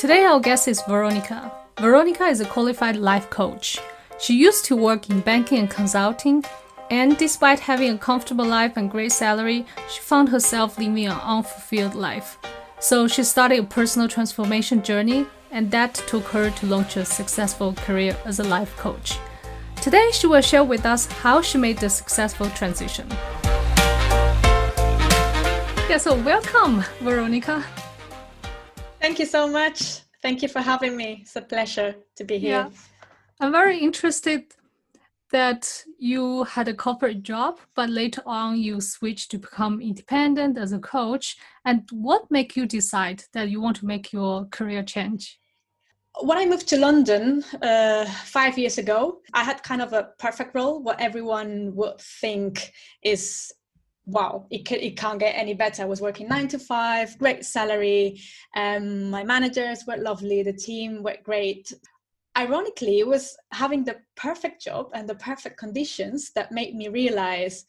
Today our guest is Veronica. Veronica is a qualified life coach. She used to work in banking and consulting, and despite having a comfortable life and great salary, she found herself living an unfulfilled life. So she started a personal transformation journey, and that took her to launch a successful career as a life coach. Today she will share with us how she made the successful transition. Yeah, so welcome, Veronica. Thank you so much. Thank you for having me. It's a pleasure to be here. Yeah, I'm very interested that you had a corporate job, but later on you switched to become independent as a coach. And what made you decide that you want to make your career change? When I moved to London 5 years ago, I had kind of a perfect role, what everyone would think is, wow, it can't get any better. I was working 9 to 5, great salary. My managers were lovely. The team were great. Ironically, it was having the perfect job and the perfect conditions that made me realize,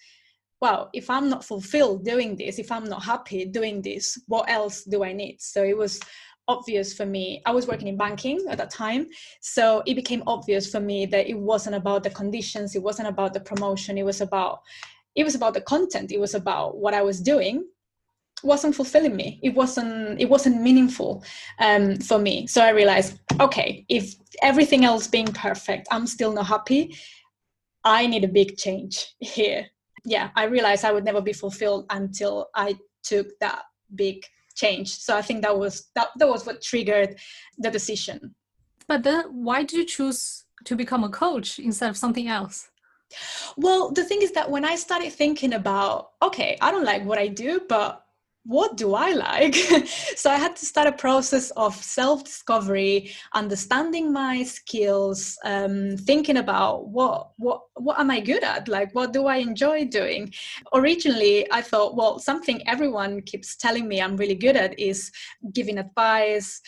wow, if I'm not fulfilled doing this, if I'm not happy doing this, what else do I need? So it was obvious for me. I was working in banking at that time. So it became obvious for me that it wasn't about the conditions. It wasn't about the promotion. It was about the content. It was about what I was doing wasn't fulfilling me. It wasn't meaningful for me. So I realized, okay, if everything else being perfect, I'm still not happy, I need a big change here. Yeah, I realized I would never be fulfilled until I took that big change. So I think that was what triggered the decision. But then why did you choose to become a coach instead of something else? Well, the thing is that when I started thinking about, okay, I don't like what I do, but what do I like? So I had to start a process of self-discovery, understanding my skills, thinking about what am I good at? Like, what do I enjoy doing? Originally, I thought, well, something everyone keeps telling me I'm really good at is giving advice,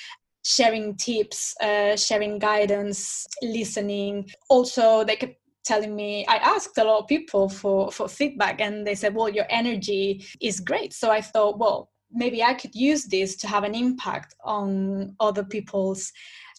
sharing tips, sharing guidance, listening. Also, they could telling me, I asked a lot of people for feedback, and they said, well, your energy is great. So I thought, well, maybe I could use this to have an impact on other people's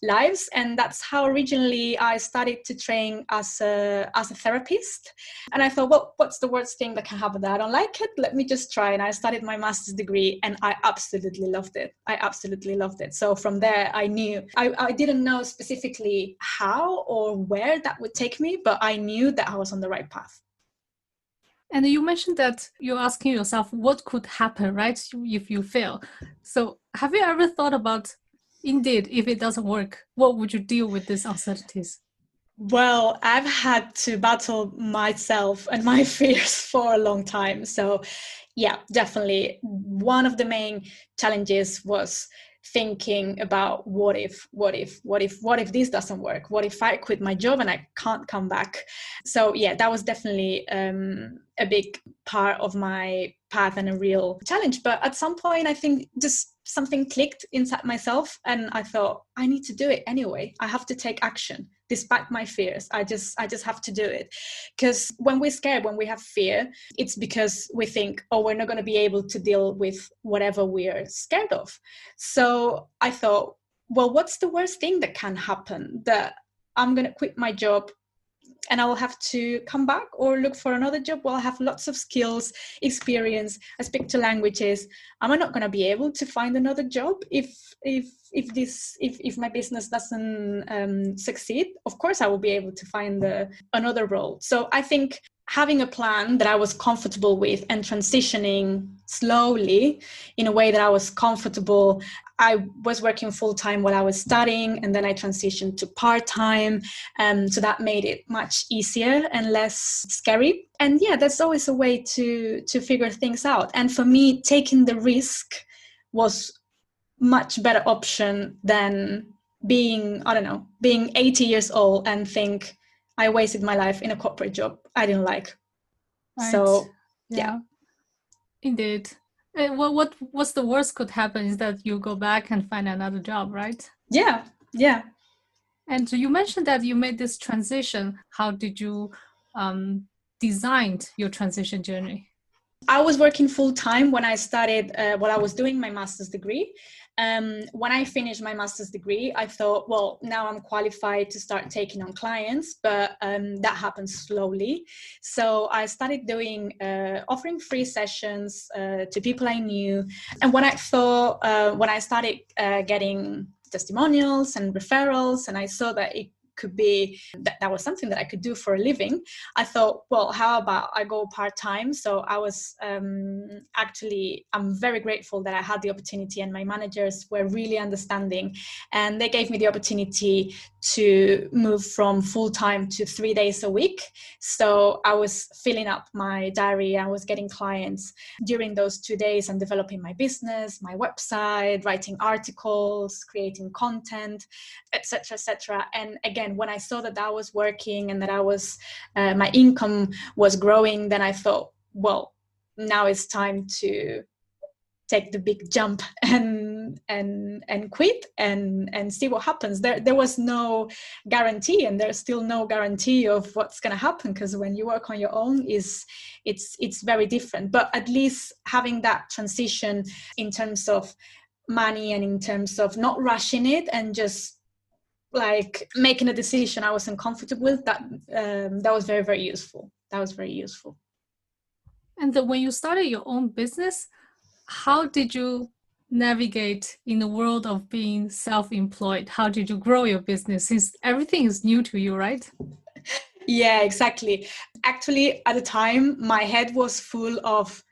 lives. And that's how originally I started to train as a therapist. And I thought, well, what's the worst thing that can happen? That I don't like it? Let me just try. And I started my master's degree, and I absolutely loved it. So from there, I knew, I didn't know specifically how or where that would take me, but I knew that I was on the right path. And you mentioned that you're asking yourself what could happen, right, if you fail. So have you ever thought about, indeed, if it doesn't work, what would you deal with these uncertainties? Well, I've had to battle myself and my fears for a long time. So yeah, definitely. One of the main challenges was thinking about what if this doesn't work? What if I quit my job and I can't come back? So yeah, that was definitely a big part of my path and a real challenge. But at some point, I think just something clicked inside myself, and I thought, I need to do it anyway. I have to take action despite my fears. I just have to do it. Because when we're scared, when we have fear, it's because we think, oh, we're not going to be able to deal with whatever we're scared of. So I thought, well, what's the worst thing that can happen? That I'm going to quit my job and I will have to come back or look for another job. Well, I have lots of skills, experience. I speak 2 languages. Am I not going to be able to find another job if my business doesn't succeed? Of course, I will be able to find another role. So I think having a plan that I was comfortable with and transitioning slowly in a way that I was comfortable. I was working full-time while I was studying, and then I transitioned to part-time. So that made it much easier and less scary. And yeah, that's always a way to figure things out. And for me, taking the risk was much better option than being 80 yeyears old and think I wasted my life in a corporate job I didn't like. Right. So yeah. Indeed. What's the worst could happen is that you go back and find another job, right? Yeah. And you mentioned that you made this transition. How did you design your transition journey? I was working full time when I started, while I was doing my master's degree. When I finished my master's degree, I thought, well, now I'm qualified to start taking on clients, but that happened slowly. So I started doing, offering free sessions to people I knew. And when I started getting testimonials and referrals, and I saw that it could be that was something that I could do for a living, I thought, well, how about I go part-time? So I was I'm very grateful that I had the opportunity, and my managers were really understanding, and they gave me the opportunity to move from full-time to 3 days a week. So I was filling up my diary. I was getting clients during those 2 days and developing my business, my website, writing articles, creating content, etc., etc. And again, when I saw that that was working and that I was my income was growing, then I thought, well, now it's time to take the big jump and quit and see what happens. There was no guarantee, and there's still no guarantee of what's going to happen, because when you work on your own, it's very different. But at least having that transition in terms of money and in terms of not rushing it and just like making a decision I wasn't comfortable with, that was very, very useful. That was very useful. And then when you started your own business, how did you navigate in the world of being self-employed? How did you grow your business, since everything is new to you, right? Yeah, exactly. Actually, at the time, my head was full of,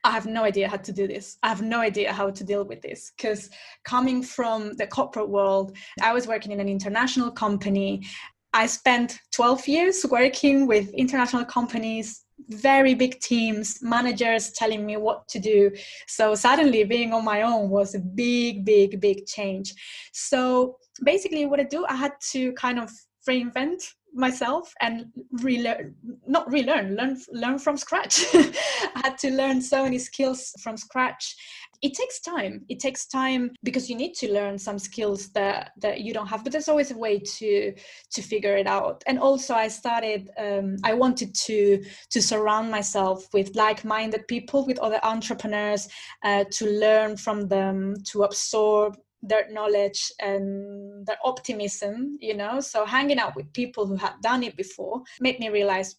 I have no idea how to do this. I have no idea how to deal with this, because coming from the corporate world, I was working in an international company. I spent 12 years working with international companies, very big teams, managers telling me what to do. So suddenly being on my own was a big, big, big change. So basically what I do, I had to kind of reinvent myself and learn from scratch. I had to learn so many skills from scratch. It takes time because you need to learn some skills that you don't have, but there's always a way to figure it out. And also I wanted to surround myself with like-minded people, with other entrepreneurs, to learn from them, to absorb their knowledge and their optimism, so hanging out with people who had done it before made me realize,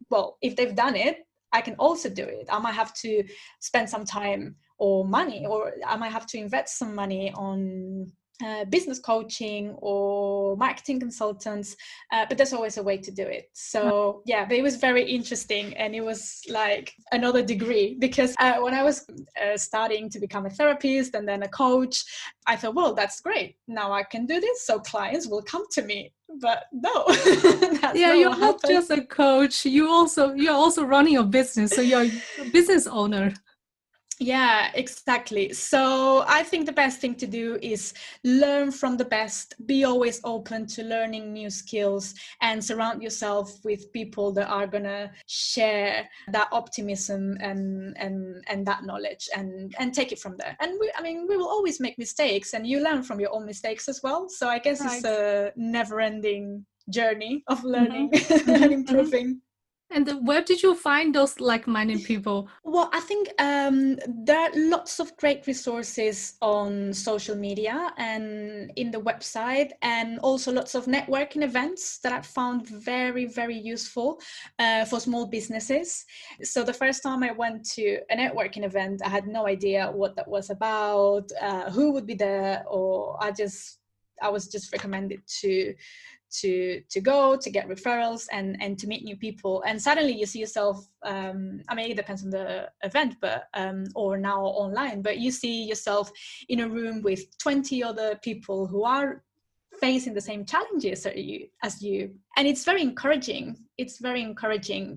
well, if they've done it, I can also do it. I might have to spend some time or money, or I might have to invest some money on business coaching or marketing consultants, but there's always a way to do it. So yeah, but it was very interesting, and it was like another degree, because when I was starting to become a therapist and then a coach, I thought, well, that's great, now I can do this, so clients will come to me. But no, that's Yeah, not you're what not happened. just a coach, you're also running your business, so you're a business owner. Yeah, exactly. So I think the best thing to do is learn from the best, be always open to learning new skills, and surround yourself with people that are going to share that optimism and that knowledge, and take it from there. And we will always make mistakes, and you learn from your own mistakes as well. So I guess Right. it's a never-ending journey of learning Mm-hmm. and Mm-hmm. improving. And where did you find those like-minded people? Well, I think there are lots of great resources on social media and in the website, and also lots of networking events that I found very, very useful for small businesses. So the first time I went to a networking event, I had no idea what that was about, who would be there, or I was just recommended to go to get referrals and to meet new people, and suddenly you see yourself, it depends on the event, but or now online, but you see yourself in a room with 20 other people who are facing the same challenges as you, and it's very encouraging.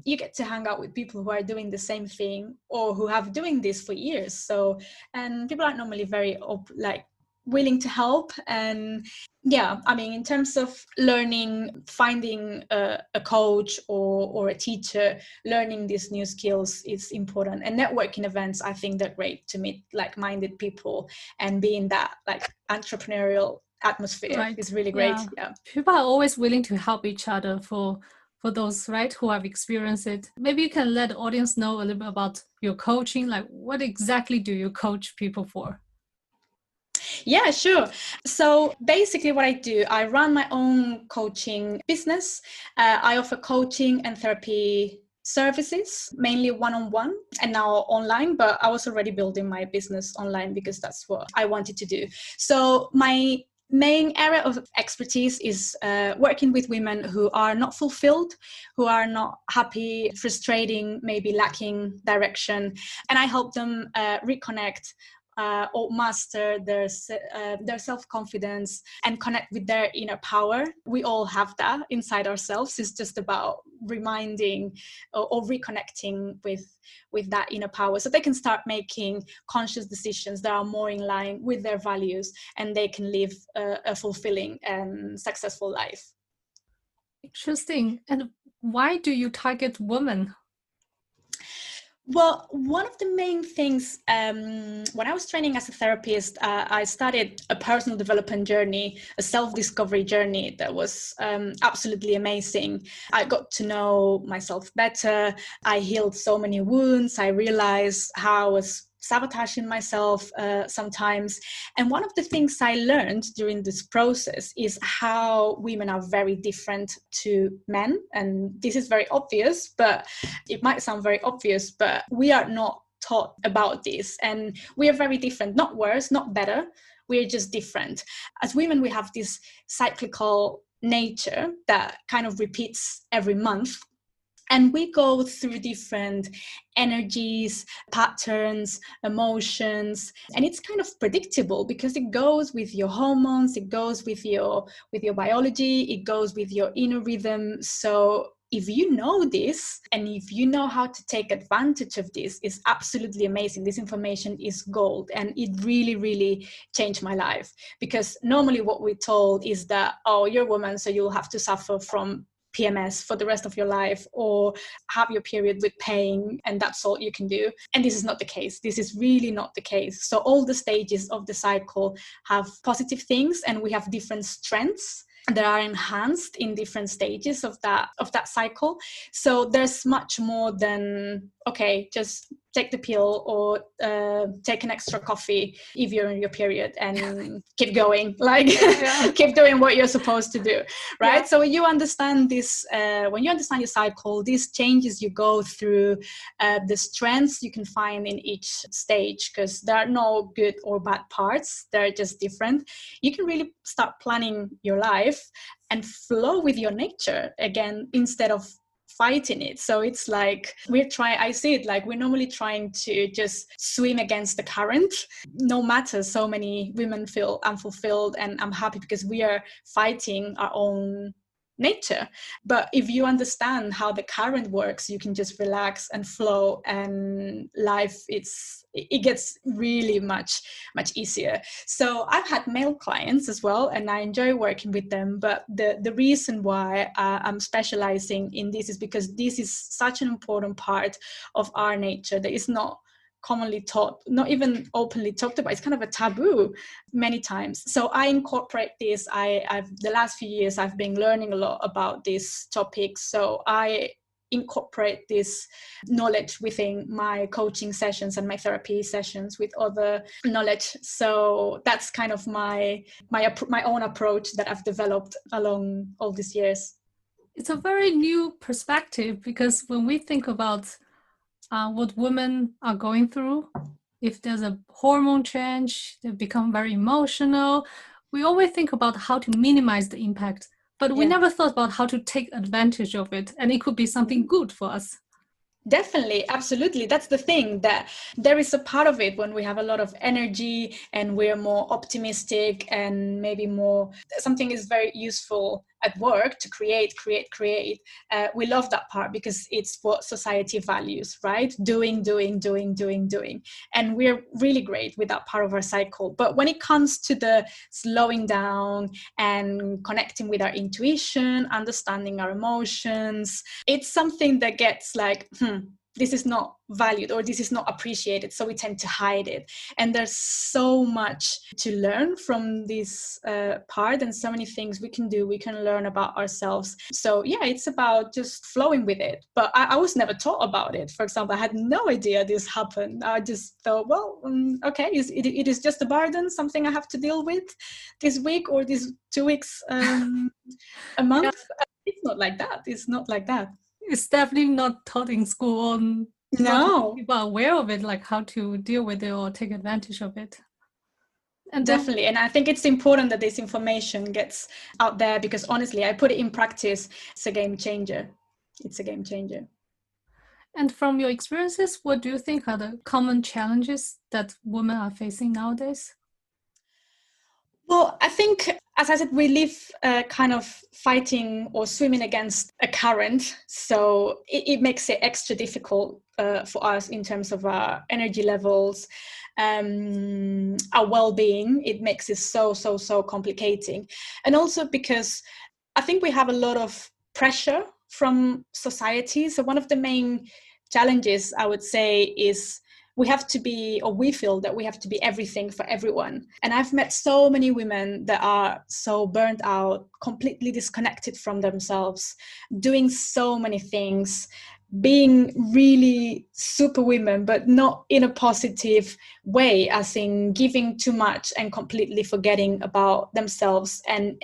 You get to hang out with people who are doing the same thing, or who have doing this for years. So, and people are normally very willing to help. And yeah, in terms of learning, finding a coach or a teacher, learning these new skills is important. And networking events, I think they're great to meet like-minded people and be in that like entrepreneurial atmosphere. Right. Is really great. Yeah. Yeah. People are always willing to help each other for those, right, who have experienced it. Maybe you can let the audience know a little bit about your coaching. Like, what exactly do you coach people for? Yeah, sure. So basically what I do, I run my own coaching business. I offer coaching and therapy services, mainly one-on-one and now online, but I was already building my business online because that's what I wanted to do. So my main area of expertise is working with women who are not fulfilled, who are not happy, frustrating, maybe lacking direction, and I help them reconnect or master their self-confidence and connect with their inner power. We all have that inside ourselves. It's just about reminding or reconnecting with that inner power so they can start making conscious decisions that are more in line with their values, and they can live a fulfilling and successful life. Interesting. And why do you target women? Well, one of the main things, when I was training as a therapist, I started a personal development journey, a self-discovery journey that was absolutely amazing. I got to know myself better. I healed so many wounds. I realized how I was sabotaging myself sometimes. And one of the things I learned during this process is how women are very different to men. And this is very obvious, but it might sound very obvious, but we are not taught about this. And we are very different, not worse, not better. We're just different. As women, we have this cyclical nature that kind of repeats every month. And we go through different energies, patterns, emotions, and it's kind of predictable because it goes with your hormones, it goes with your biology, it goes with your inner rhythm. So if you know this and if you know how to take advantage of this, it's absolutely amazing. This information is gold, and it really, really changed my life, because normally what we're told is that, oh, you're a woman, so you'll have to suffer from PMS for the rest of your life, or have your period with pain, and that's all you can do. And this is not the case. This is really not the case. So all the stages of the cycle have positive things, and we have different strengths that are enhanced in different stages of that cycle. So there's much more than, okay, just take the pill or take an extra coffee if you're in your period and keep going, like keep doing what you're supposed to do, right? So when you understand this, when you understand your cycle, these changes you go through, the strengths you can find in each stage, because there are no good or bad parts, they're just different. You can really start planning your life and flow with your nature again, instead of fighting it. So it's like I see it like we're normally trying to just swim against the current. No matter, so many women feel unfulfilled and unhappy because we are fighting our own nature. But if you understand how the current works, you can just relax and flow, and life it gets really much easier. So I've had male clients as well, and I enjoy working with them. But the reason why I'm specializing in this is because this is such an important part of our nature that is not commonly taught, not even openly talked about. It's kind of a taboo many times. So I incorporate this. I've the last few years I've been learning a lot about this topic. So I incorporate this knowledge within my coaching sessions and my therapy sessions with other knowledge. So that's kind of my own approach that I've developed along all these years. It's a very new perspective, because when we think about what women are going through, if there's a hormone change, they become very emotional. We always think about how to minimize the impact, but we never thought about how to take advantage of it, and it could be something good for us. Definitely, absolutely. That's the thing, that there is a part of it when we have a lot of energy and we're more optimistic, and maybe more something is very useful at work to create. We love that part because it's what society values, right? Doing. And we're really great with that part of our cycle. But when it comes to the slowing down and connecting with our intuition, understanding our emotions, it's something that gets like, this is not valued or this is not appreciated, so we tend to hide it. And there's so much to learn from this part, and so many things we can do, we can learn about ourselves. So yeah, it's about just flowing with it. But I was never taught about it. For example, I had no idea this happened. I just thought, well, okay, it is just a burden, something I have to deal with this week or these 2 weeks a month. Yeah. It's not like that. It's not like that. It's definitely not taught in school on how to be people aware of it, like how to deal with it or take advantage of it. And definitely. And I think it's important that this information gets out there, because honestly, I put it in practice. It's a game changer. It's a game changer. And from your experiences, what do you think are the common challenges that women are facing nowadays? Well, I think, as I said, we live kind of fighting or swimming against a current. So it makes it extra difficult for us in terms of our energy levels, our well-being. It makes it so complicating. And also because I think we have a lot of pressure from society. So one of the main challenges, I would say, is we feel that we have to be everything for everyone. And I've met so many women that are so burnt out, completely disconnected from themselves, doing so many things, being really super women, but not in a positive way, as in giving too much and completely forgetting about themselves. And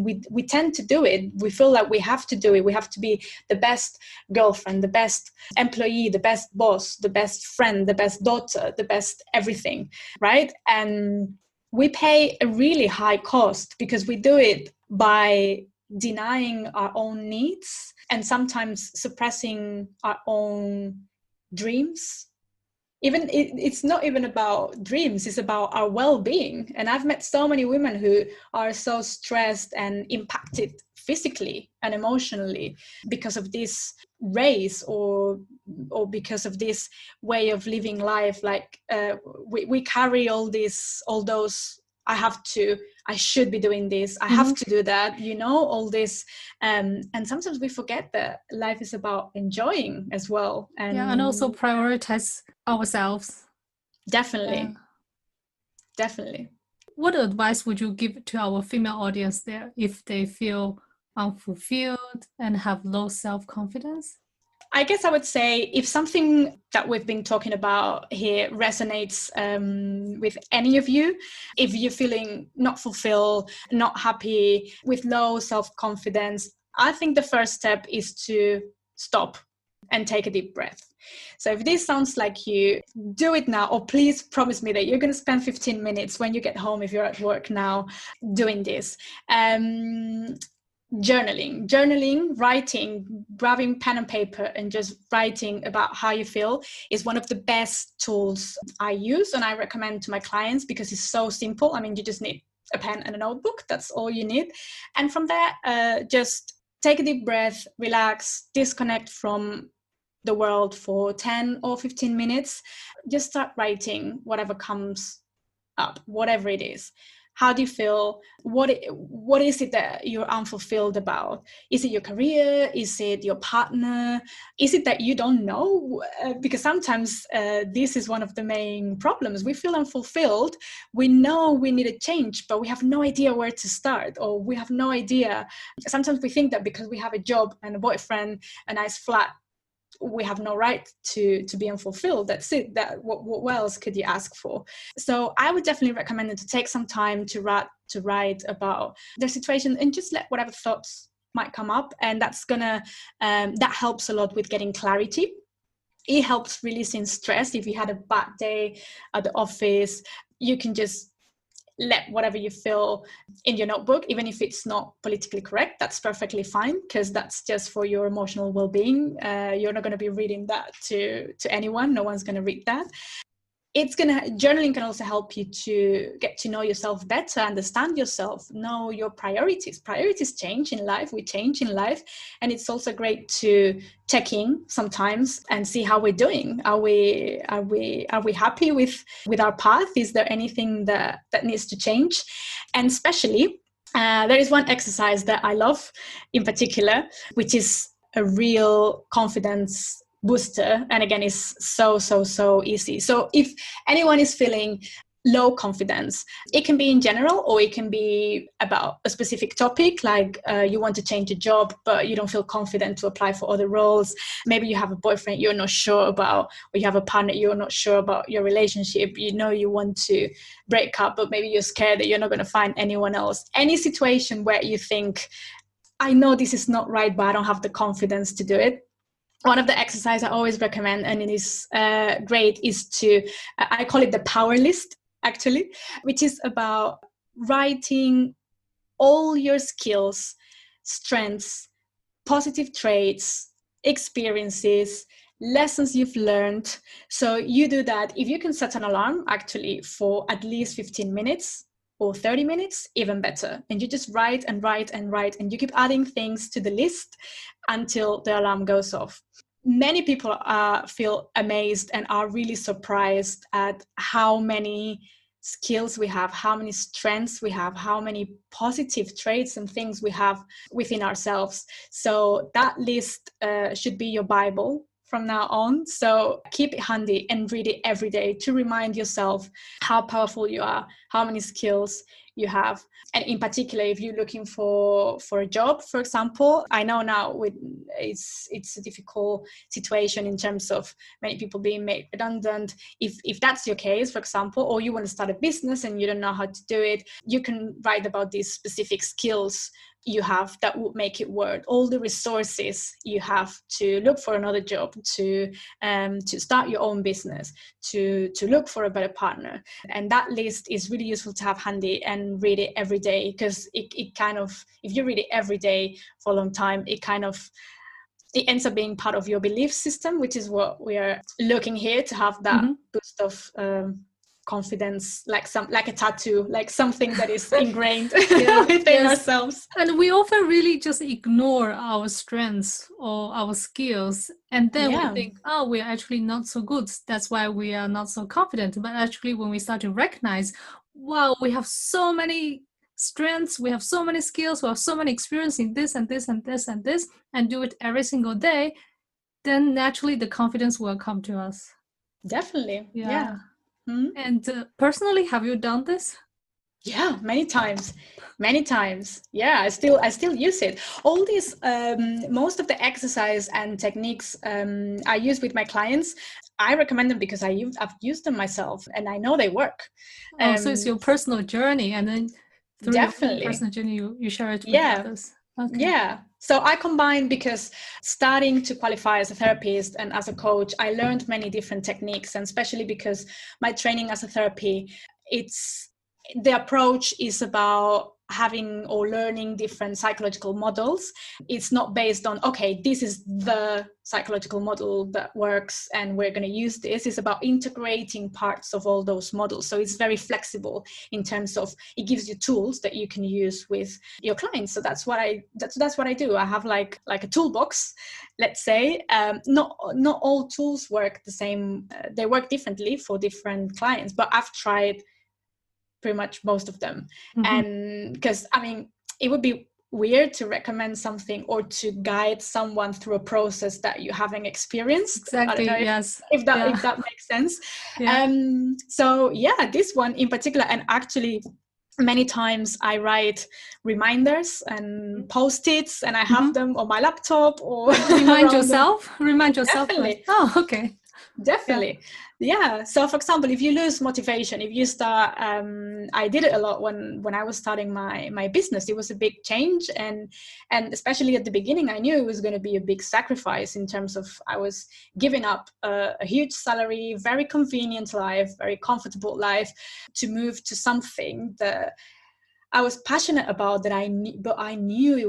we tend to do it. We feel like we have to do it. We have to be the best girlfriend, the best employee, the best boss, the best friend, the best daughter, the best everything, right? And we pay a really high cost because we do it by denying our own needs and sometimes suppressing our own dreams. Even it's not even about dreams, it's about our well-being. And I've met so many women who are so stressed and impacted physically and emotionally because of this race or because of this way of living life. Like we carry all those I should be doing this, I have to do that, all this. And sometimes we forget that life is about enjoying as well. And also prioritize ourselves. Definitely. Definitely. What advice would you give to our female audience there if they feel unfulfilled and have low self-confidence? I guess I would say, if something that we've been talking about here resonates with any of you, if you're feeling not fulfilled, not happy, with low self-confidence, I think the first step is to stop and take a deep breath. So if this sounds like you, do it now, or please promise me that you're going to spend 15 minutes when you get home, if you're at work now, doing this. Journaling, writing, grabbing pen and paper and just writing about how you feel is one of the best tools I use and I recommend to my clients, because it's so simple. I mean, you just need a pen and a notebook. That's all you need. And from there, just take a deep breath, relax, disconnect from the world for 10 or 15 minutes. Just start writing whatever comes up, whatever it is. How do you feel? What is it that you're unfulfilled about? Is it your career? Is it your partner? Is it that you don't know? Because sometimes this is one of the main problems. We feel unfulfilled. We know we need a change, but we have no idea where to start, or we have no idea. Sometimes we think that because we have a job and a boyfriend, a nice flat, we have no right to be unfulfilled. That's it. What else could you ask for? So I would definitely recommend it to take some time to write about their situation and just let whatever thoughts might come up. And that helps a lot with getting clarity. It helps releasing stress. If you had a bad day at the office, you can just let whatever you feel in your notebook, even if it's not politically correct. That's perfectly fine, because that's just for your emotional well-being. You're not going to be reading that to anyone. No one's going to read that. Journaling can also help you to get to know yourself better, understand yourself, know your priorities. Priorities change in life. We change in life. And it's also great to check in sometimes and see how we're doing. Are we happy with our path? Is there anything that needs to change? And especially, there is one exercise that I love in particular, which is a real confidence booster. And again, it's so easy. So if anyone is feeling low confidence, it can be in general, or it can be about a specific topic, like you want to change a job but you don't feel confident to apply for other roles. Maybe you have a boyfriend you're not sure about, or you have a partner you're not sure about your relationship, you know you want to break up, but maybe you're scared that you're not going to find anyone else. Any situation where you think, I know this is not right, but I don't have the confidence to do it. One of the exercises I always recommend, and it is great, is to, I call it the power list, actually, which is about writing all your skills, strengths, positive traits, experiences, lessons you've learned. So you do that. If you can set an alarm actually for at least 15 minutes or 30 minutes, even better. And you just write and write and write, and you keep adding things to the list until the alarm goes off. Many people feel amazed and are really surprised at how many skills we have, how many strengths we have, how many positive traits and things we have within ourselves. So that list should be your Bible from now on. So keep it handy and read it every day to remind yourself how powerful you are, how many skills you have. And in particular, if you're looking for a job, for example, I know now it's a difficult situation in terms of many people being made redundant. If that's your case, for example, or you want to start a business and you don't know how to do it, you can write about these specific skills you have that would make it work. All the resources you have to look for another job, to start your own business, to look for a better partner. And that list is really useful to have handy and read it every day, because it kind of, if you read it every day for a long time, it ends up being part of your belief system, which is what we are looking here to have, that boost of confidence, like a tattoo, like something that is ingrained within ourselves. And we often really just ignore our strengths or our skills, and then we think, oh, we're actually not so good, that's why we are not so confident. But actually, when we start to recognize, wow, we have so many strengths, we have so many skills, we have so many experience in this and this and this and this, and do it every single day, then naturally the confidence will come to us. Definitely. Yeah. And personally, have you done this? Yeah, many times. Yeah, I still use it. All these, most of the exercise and techniques I use with my clients, I recommend them because I've used them myself and I know they work. So it's your personal journey, and then through your personal journey, you share it with others. Okay. Yeah. So I combine, because starting to qualify as a therapist and as a coach, I learned many different techniques, and especially because my training as a therapy, the approach is about having or learning different psychological models. It's not based on, okay, this is the psychological model that works and we're going to use this. It's about integrating parts of all those models. So it's very flexible in terms of, it gives you tools that you can use with your clients. So that's what I do. I have like a toolbox, let's say. Not all tools work the same. They work differently for different clients, but I've tried pretty much most of them. And because it would be weird to recommend something or to guide someone through a process that you haven't experienced. Exactly. If that makes sense. So this one in particular, and actually many times I write reminders and post-its, and I have them on my laptop or remind yourself. Definitely. Oh, okay. Definitely. Yeah. So for example, if you lose motivation, if you start, I did it a lot when I was starting my business. It was a big change, and especially at the beginning, I knew it was going to be a big sacrifice in terms of I was giving up a huge salary, very convenient life, very comfortable life, to move to something that I was passionate about, but I knew it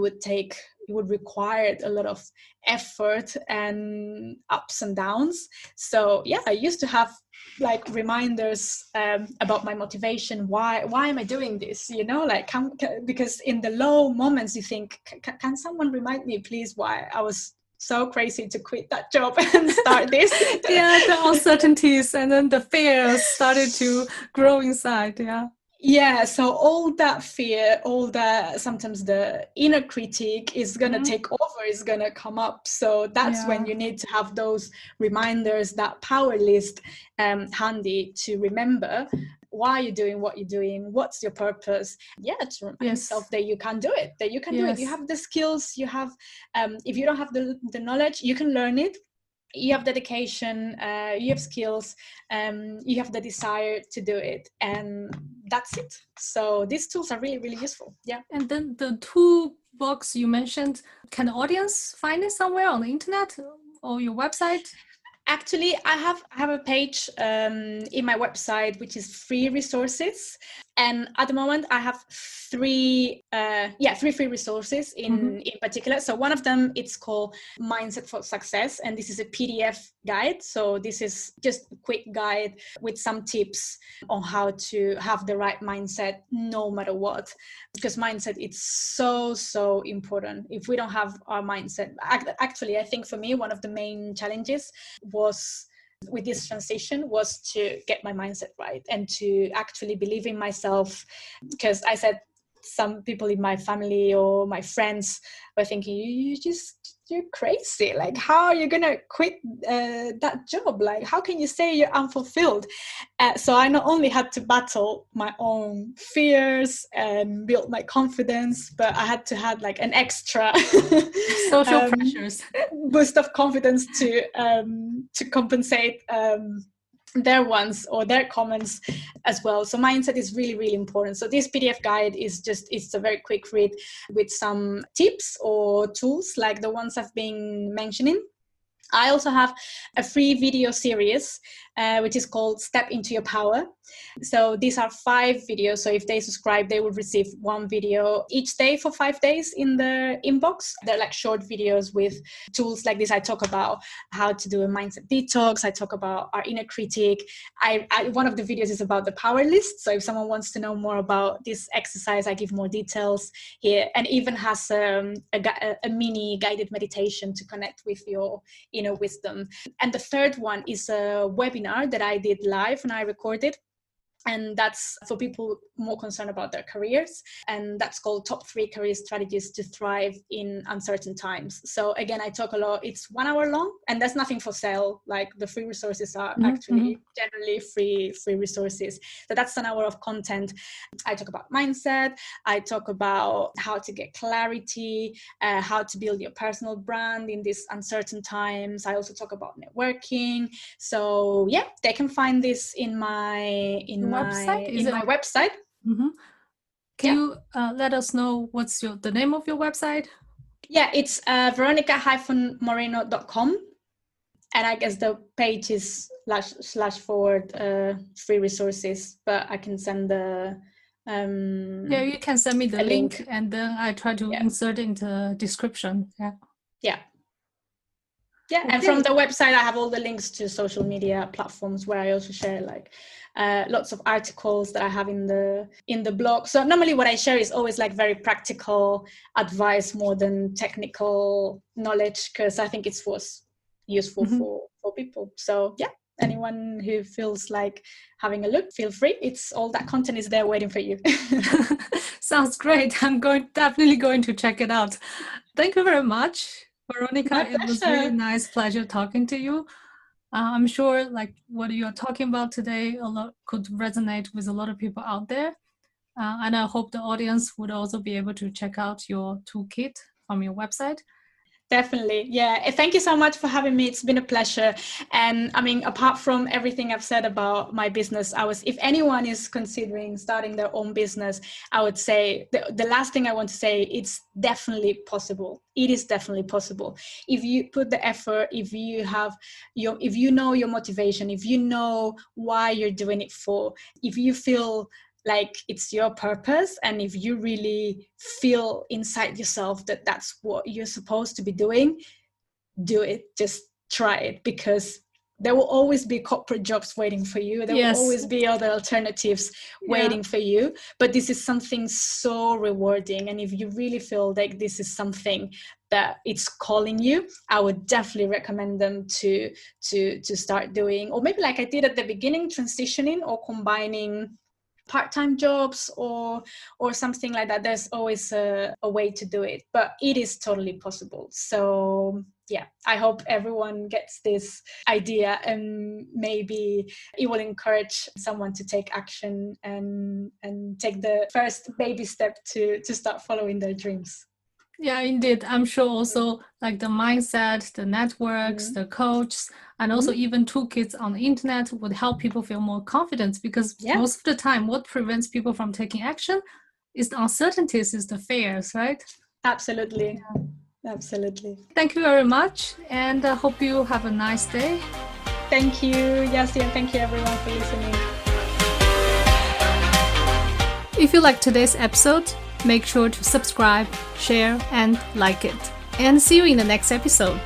would require a lot of effort and ups and downs. So I used to have like reminders about my motivation. Why am I doing this? Because in the low moments you think, can someone remind me please why I was so crazy to quit that job and start this? The uncertainties and then the fears started to grow inside. Yeah, so all that fear, all that, sometimes the inner critic is going to take over, is going to come up. So that's when you need to have those reminders, that power list handy to remember why you're doing what you're doing, what's your purpose. Yeah, to remind yourself that you can do it, that you can do it. You have the skills, you have, if you don't have the knowledge, you can learn it. You have dedication, you have skills, you have the desire to do it, and that's it. So these tools are really, really useful. Yeah. And then the toolbox you mentioned, can the audience find it somewhere on the internet or your website? Actually, I have a page in my website which is free resources, and at the moment I have three free resources in particular. So one of them, it's called Mindset for Success, and this is a PDF guide. So this is just a quick guide with some tips on how to have the right mindset no matter what, because mindset, it's so important. If we don't have our mindset, actually I think for me one of the main challenges was with this transition was to get my mindset right and to actually believe in myself, because I said some people in my family or my friends were thinking, you're crazy, like how are you gonna quit that job, like how can you say you're unfulfilled? So I not only had to battle my own fears and build my confidence, but I had to have like an extra social pressures boost of confidence to compensate their ones or their comments as well. So mindset is really, really important. So this PDF guide is it's a very quick read with some tips or tools like the ones I've been mentioning. I also have a free video series, which is called Step Into Your Power. So these are 5 videos. So if they subscribe, they will receive 1 video each day for 5 days in their inbox. They're like short videos with tools like this. I talk about how to do a mindset detox. I talk about our inner critic. One of the videos is about the power list. So if someone wants to know more about this exercise, I give more details here, and even has a mini guided meditation to connect with your inner wisdom. And the third one is a webinar that I did live and I recorded. And that's for people more concerned about their careers. And that's called Top 3 Career Strategies to Thrive in Uncertain Times. So again, I talk a lot. It's 1 hour long, and there's nothing for sale. Like the free resources are actually generally free resources. So that's an hour of content. I talk about mindset. I talk about how to get clarity, how to build your personal brand in these uncertain times. I also talk about networking. So yeah, they can find this in my website. Can you let us know what's the name of your website? Yeah, it's veronica-moreno.com, and I guess the page is / free resources, but I can send the you can send me the link and then I try to insert it into the description. Okay. And from the website I have all the links to social media platforms where I also share like lots of articles that I have in the blog. So normally what I share is always like very practical advice more than technical knowledge, because I think it was useful for people. So yeah, anyone who feels like having a look, feel free. It's all that content is there waiting for you. Sounds great. I'm definitely going to check it out. Thank you very much, Veronica. It was really nice pleasure talking to you. I'm sure like what you're talking about today could resonate with a lot of people out there. And I hope the audience would also be able to check out your toolkit from your website. Definitely. Yeah. Thank you so much for having me. It's been a pleasure. And I mean, apart from everything I've said about my business, if anyone is considering starting their own business, I would say the last thing I want to say, it's definitely possible. It is definitely possible. If you put the effort, if you know your motivation, if you know why you're doing it for, if you feel like it's your purpose, and if you really feel inside yourself that that's what you're supposed to be doing, do it. Just try it, because there will always be corporate jobs waiting for you. There will always be other alternatives waiting for you, but this is something so rewarding. And if you really feel like this is something that it's calling you, I would definitely recommend them to start doing, or maybe like I did at the beginning, transitioning or combining part-time jobs or something like that. There's always a way to do it, but it is totally possible. So yeah, I hope everyone gets this idea, and maybe it will encourage someone to take action and take the first baby step to start following their dreams. Yeah, indeed. I'm sure also like the mindset, the networks, the coach, and also even toolkits on the internet would help people feel more confident, because most of the time what prevents people from taking action is the uncertainties, is the fears, right? Absolutely. Absolutely. Thank you very much, and I hope you have a nice day. Thank you, Yassi, and thank you everyone for listening. If you like today's episode, make sure to subscribe, share, and like it. And see you in the next episode.